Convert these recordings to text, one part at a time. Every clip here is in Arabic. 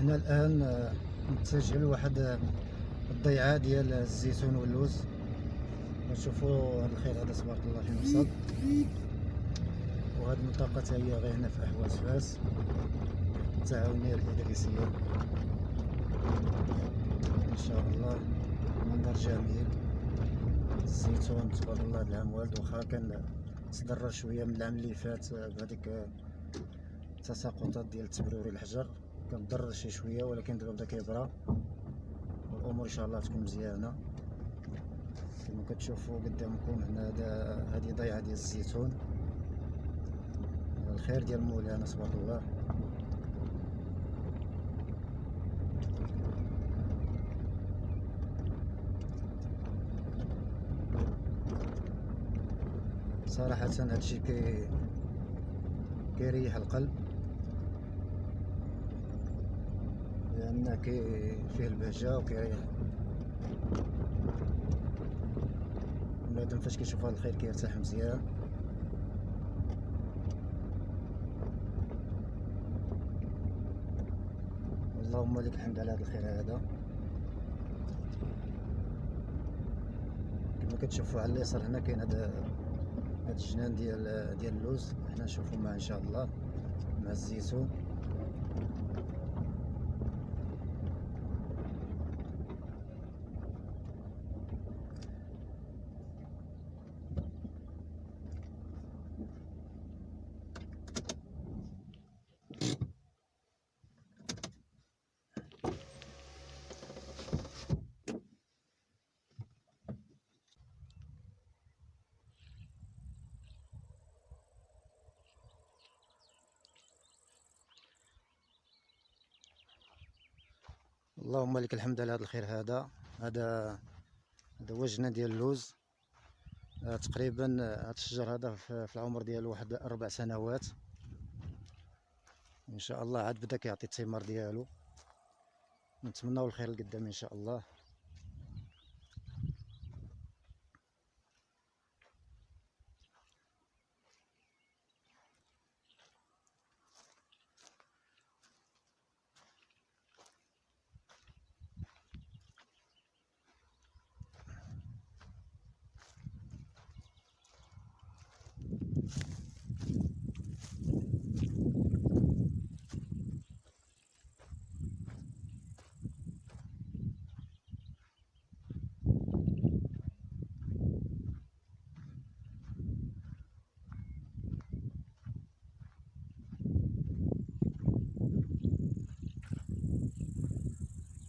حنا الان نتجه لواحد الضيعه ديال الزيتون واللوز. نشوفوا هذا الخير هذا تبارك الله في مقصد. وهذه المنطقه حتى هي غير هنا في احواز فاس التعاونيه الادريسيه. ان شاء الله منظر جميل. الزيتون تبارك الله هذا العام والد، واخا كان تضرر شويه من العام اللي فات بهذيك التساقطات ديال تبروري الحجر، كان ضرر شي شويه، ولكن دابا بدا كيبرى والامور ان شاء الله تكون مزيانه. كما كتشوفوا قدامكم هنا هذه ضيعه ديال الزيتون، الخير ديال مولانا تبارك الله. صراحه هادشي كيريح القلب، لان فيه البهجه وكيريح بنادم فاش كيشوف هذا الخير كيرتاح مزيان. اللهم لك الحمد على هذا الخير هذا. كما كتشوفوا على اليسار هنا كاين هذا الجنان ديال اللوز، حنا نشوفوا معاه ان شاء الله مع الزيتون. اللهم لك الحمد على هذا الخير هذا. هذا هو جنان ديال اللوز. تقريبا هذا الشجر هذا في العمر ديالو واحد 4 سنوات. ان شاء الله عاد بدا كيعطي الثمار ديالو. نتمناو الخير لقدام ان شاء الله.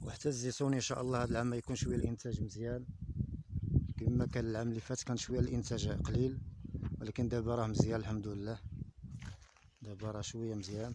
وحتى الزيتون ان شاء الله هذا العام ما يكون شويه الانتاج مزيان، كما كان العام اللي فات كان شويه الانتاج قليل، ولكن دابا راه مزيان الحمد لله. دابا راه شويه مزيان.